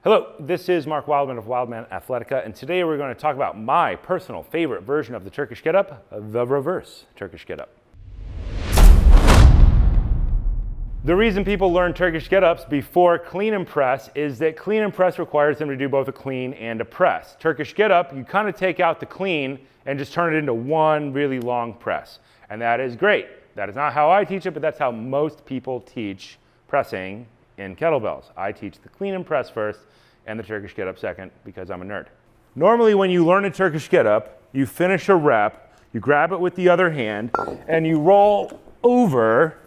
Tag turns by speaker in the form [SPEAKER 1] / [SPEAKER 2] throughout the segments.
[SPEAKER 1] Hello, this is Mark Wildman of Wildman Athletica, and today we're going to talk about my personal favorite version of the Turkish Getup, the reverse Turkish Getup. The reason people learn Turkish Getups before clean and press is that clean and press requires them to do both a clean and a press. Turkish Getup, you kind of take out the clean and just turn it into one really long press. And that is great. That is not how I teach it, but that's how most people teach pressing in kettlebells. I teach the clean and press first and the Turkish Getup second because I'm a nerd. Normally when you learn a Turkish Getup, you finish a rep, you grab it with the other hand, and you roll over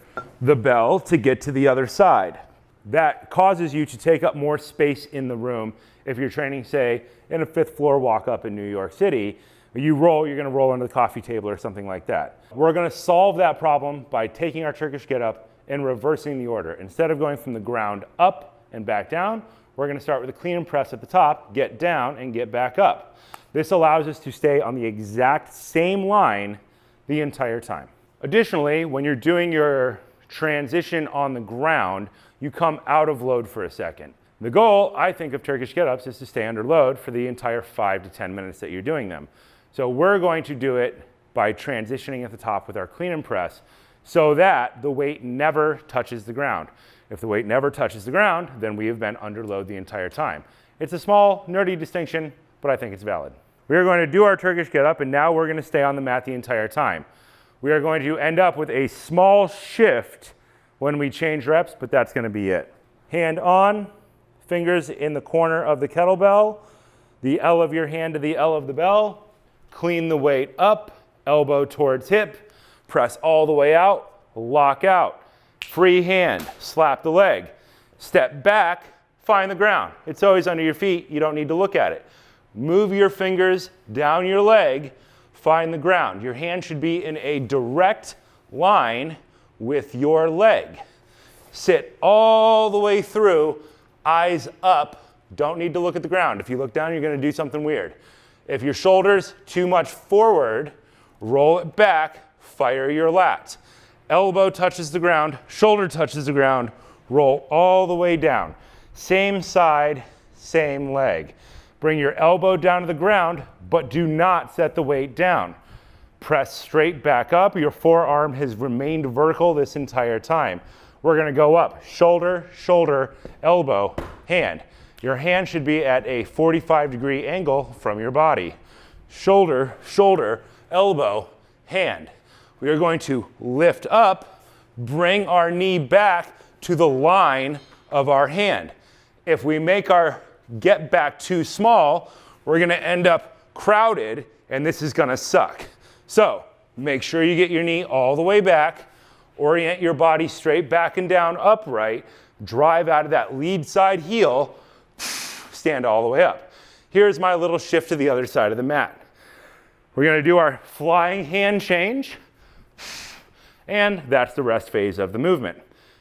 [SPEAKER 1] the bell to get to the other side. That causes you to take up more space in the room. If you're training, say, in a 5th floor walk-up in New York City, you're going to roll under the coffee table or something like that. We're going to solve that problem by taking our Turkish Getup and reversing the order. Instead of going from the ground up and back down, we're going to start with a clean and press at the top, get down, and get back up. This allows us to stay on the exact same line the entire time. Additionally, when you're doing your transition on the ground, you come out of load for a second. The goal, I think, of Turkish Getups is to stay under load for the entire 5 to 10 minutes that you're doing them. So we're going to do it by transitioning at the top with our clean and press so that the weight never touches the ground. If the weight never touches the ground, then we have been under load the entire time. It's a small, nerdy distinction, but I think it's valid. We are going to do our Turkish Getup, and now we're going to stay on the mat the entire time. We are going to end up with a small shift when we change reps, but that's going to be it. Hand on, fingers in the corner of the kettlebell, the L of your hand to the L of the bell, clean the weight up, elbow towards hip, press all the way out, lock out. Free hand, slap the leg, step back, find the ground. It's always under your feet, you don't need to look at it. Move your fingers down your leg, find the ground. Your hand should be in a direct line with your leg. Sit all the way through, eyes up, don't need to look at the ground. If you look down, you're going to do something weird. If your shoulder's too much forward, roll it back, fire your lats. Elbow touches the ground, shoulder touches the ground, roll all the way down. Same side, same leg. Bring your elbow down to the ground, but do not set the weight down. Press straight back up. Your forearm has remained vertical this entire time. We're gonna go up, shoulder, shoulder, elbow, hand. Your hand should be at a 45-degree angle from your body. Shoulder, shoulder, elbow, hand. We are going to lift up, bring our knee back to the line of our hand. If we make our get back too small, we're going to end up crowded, and this is going to suck. So make sure you get your knee all the way back, orient your body straight back and down upright, drive out of that lead side heel, stand all the way up. Here's my little shift to the other side of the mat. We're going to do our flying hand change. And that's the rest phase of the movement.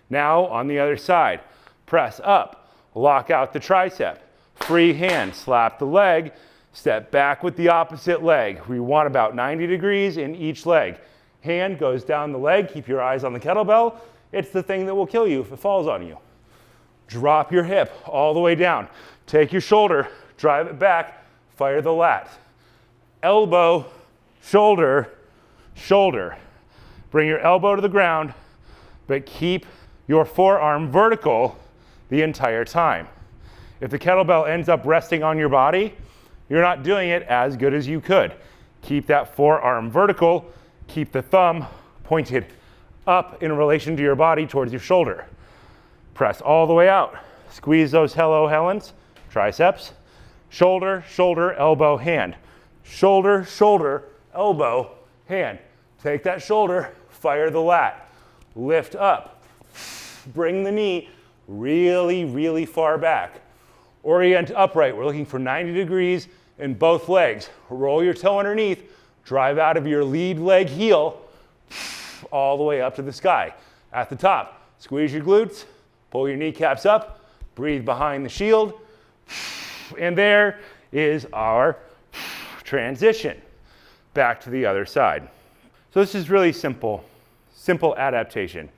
[SPEAKER 1] Now on the other side, press up, lock out the tricep, free hand, slap the leg, step back with the opposite leg. We want about 90 degrees in each leg. Hand goes down the leg, keep your eyes on the kettlebell. It's the thing that will kill you if it falls on you. Drop your hip all the way down. Take your shoulder, drive it back, fire the lat. Elbow, shoulder, shoulder. Bring your elbow to the ground, but keep your forearm vertical the entire time. If the kettlebell ends up resting on your body, you're not doing it as good as you could. Keep that forearm vertical, keep the thumb pointed up in relation to your body towards your shoulder. Press all the way out. Squeeze those hello Helens, triceps, shoulder, shoulder, elbow, hand. Shoulder, shoulder, elbow, hand. Take that shoulder, fire the lat, lift up, bring the knee really, really far back. Orient upright, we're looking for 90 degrees in both legs. Roll your toe underneath, drive out of your lead leg heel, all the way up to the sky. At the top, squeeze your glutes, pull your kneecaps up, breathe behind the shield, and there is our transition back to the other side. So this is really simple adaptation.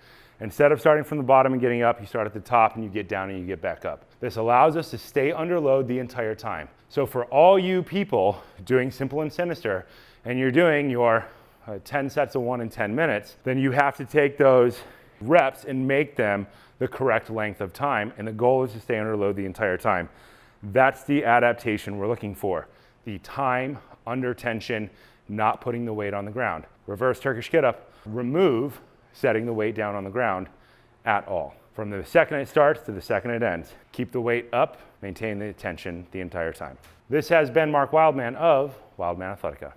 [SPEAKER 1] Instead of starting from the bottom and getting up, you start at the top and you get down and you get back up. This allows us to stay under load the entire time. So for all you people doing simple and sinister, and you're doing your 10 sets of 1 in 10 minutes, then you have to take those reps and make them the correct length of time, and the goal is to stay under load the entire time. That's the adaptation we're looking for. The time under tension, not putting the weight on the ground. Reverse Turkish get-up, remove setting the weight down on the ground at all. From the second it starts to the second it ends. Keep the weight up, maintain the tension the entire time. This has been Mark Wildman of Wildman Athletica.